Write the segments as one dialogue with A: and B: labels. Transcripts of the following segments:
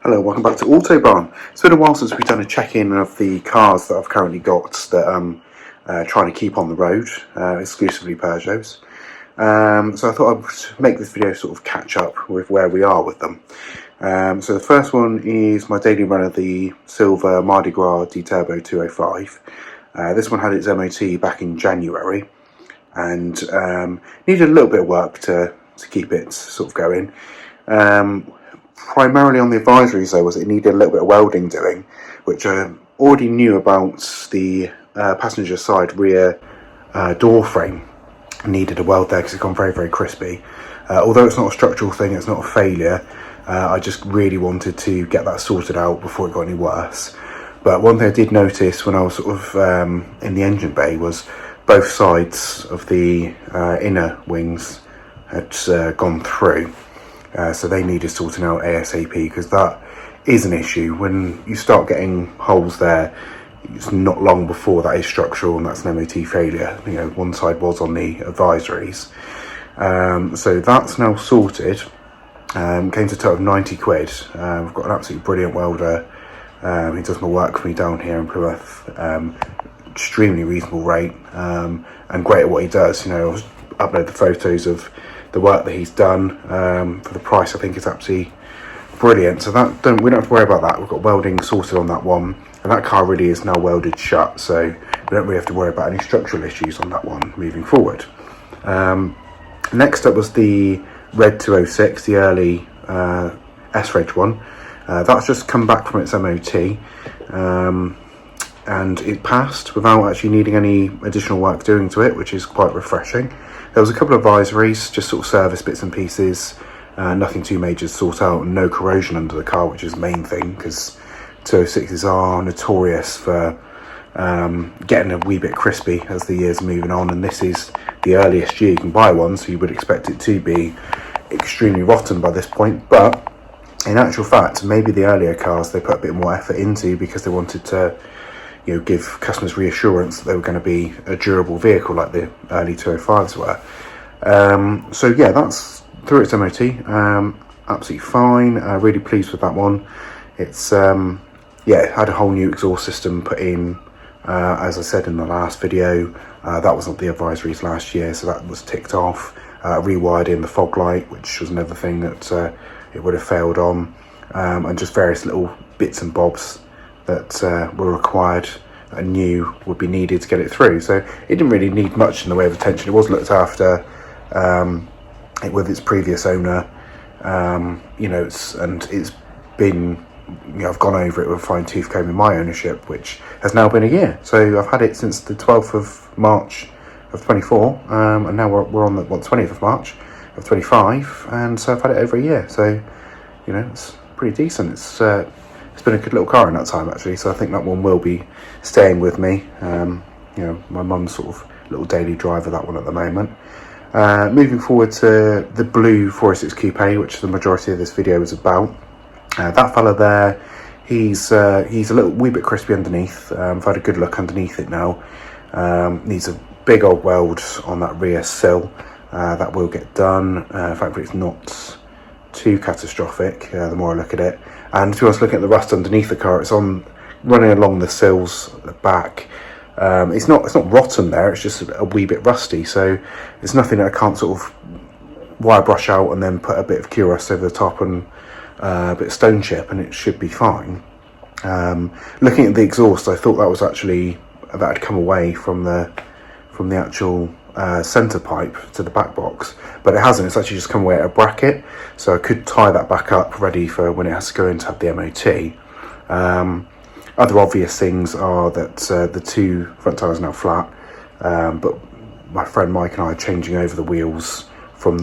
A: Hello, welcome back to Autobarn. It's been a while since we've done a check-in of the cars that I've currently got that I'm trying to keep on the road, exclusively Peugeots. So I thought I'd make this video sort of catch up with where we are with them. So the first one is my daily runner, the silver Mardi Gras D-Turbo 205. This one had its MOT back in January and needed a little bit of work to keep it sort of going. Primarily on the advisories though was it needed a little bit of welding doing, which I already knew about. The passenger side rear door frame needed a weld there because it's gone very crispy. Although it's not a structural thing, it's not a failure, I just really wanted to get that sorted out before it got any worse. But one thing I did notice when I was sort of in the engine bay was both sides of the inner wings had gone through. So they needed sorting out ASAP, because that is an issue. When you start getting holes there, it's not long before that is structural and that's an MOT failure. You know, one side was on the advisories. So that's now sorted. Came to a total of 90 quid. I've got an absolutely brilliant welder. He does my work for me down here in Plymouth. Extremely reasonable rate, and great at what he does. You know, I'll upload the photos of the work that he's done. For the price, I think it's absolutely brilliant. So that we don't have to worry about that. We've got welding sorted on that one, and that car really is now welded shut, so we don't really have to worry about any structural issues on that one moving forward. Next up was the red 206, the early S-Reg one. That's just come back from its MOT, and it passed without actually needing any additional work doing to it, which is quite refreshing. There was a couple of advisories, just sort of service bits and pieces, nothing too major to sort out, and no corrosion under the car, which is the main thing, because 206s are notorious for getting a wee bit crispy as the years are moving on, and this is the earliest year you can buy one, so you would expect it to be extremely rotten by this point. But in actual fact, maybe the earlier cars they put a bit more effort into because they wanted to, you know, give customers reassurance that they were going to be a durable vehicle like the early 205s were. So yeah, that's through its MOT, absolutely fine. Really pleased with that one. It's yeah, it had a whole new exhaust system put in, as I said in the last video. That was not the advisories last year, so that was ticked off. Rewired in the fog light, which was another thing that it would have failed on, and just various little bits and bobs that were required and knew would be needed to get it through. So it didn't really need much in the way of attention. It was looked after with its previous owner, you know, it's been, you know, I've gone over it with a fine tooth comb in my ownership, which has now been a year. So I've had it since the 12th of March of 24, and now we're on the 20th of March of 25, and so I've had it over a year. So, you know, it's pretty decent. It's been a good little car in that time, actually, so I think that one will be staying with me. You know, my mum's sort of little daily driver, that one at the moment. Moving forward to the blue 406 Coupe, which the majority of this video is about. That fella there, he's a little wee bit crispy underneath. I've had a good look underneath it now. Needs a big old weld on that rear sill. That will get done. Thankfully it's not too catastrophic, the more I look at it. And if you want to look at the rust underneath the car, it's on running along the sills at the back. It's not rotten there, it's just a wee bit rusty, so it's nothing that I can't sort of wire brush out and then put a bit of cure rust over the top and a bit of stone chip, and it should be fine. Looking at the exhaust, I thought that was actually that had come away from the actual centre pipe to the back box, but it hasn't. It's actually just come away at a bracket, so I could tie that back up ready for when it has to go in to have the MOT. Other obvious things are that the two front tyres are now flat, but my friend Mike and I are changing over the wheels from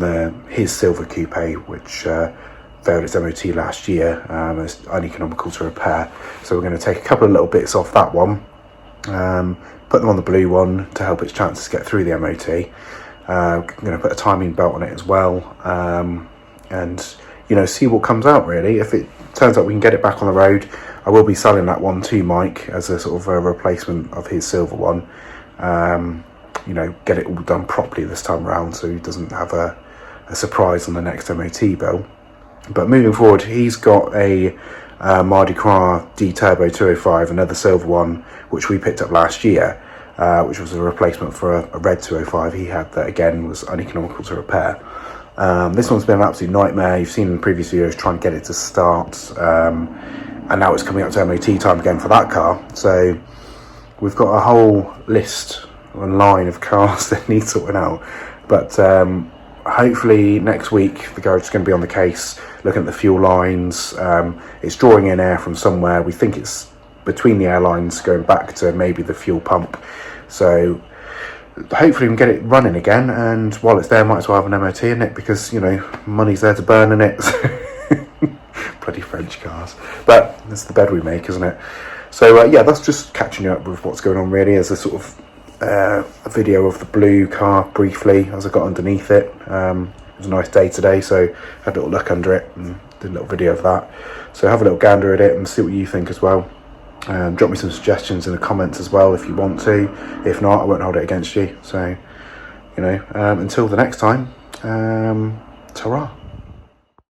A: his silver coupe, which failed its MOT last year. It's uneconomical to repair, so we're going to take a couple of little bits off that one, put them on the blue one to help its chances get through the MOT. I'm going to put a timing belt on it as well, and, you know, see what comes out really. If it turns out we can get it back on the road, I will be selling that one to Mike as a sort of a replacement of his silver one. You know, get it all done properly this time around so he doesn't have a surprise on the next MOT bill. But moving forward, he's got a Mardi Gras D-Turbo 205, another silver one, which we picked up last year, which was a replacement for a red 205 he had that again was uneconomical to repair. This one's been an absolute nightmare. You've seen in previous videos trying to get it to start, and now it's coming up to MOT time again for that car. So we've got a whole list, a line of cars that need sorting out, but hopefully next week the garage is going to be on the case, looking at the fuel lines. It's drawing in air from somewhere. We think it's between the airlines going back to maybe the fuel pump, so hopefully we can get it running again, and while it's there might as well have an MOT in it, because you know, money's there to burn in it. Bloody French cars, but that's the bed we make, isn't it? So yeah, that's just catching you up with what's going on really, as a sort of a video of the blue car briefly as I got underneath it. It was a nice day today, so I had a little look under it and did a little video of that. So have a little gander at it and see what you think as well. Drop me some suggestions in the comments as well if you want to. If not, I won't hold it against you. So, you know, until the next time, ta-ra.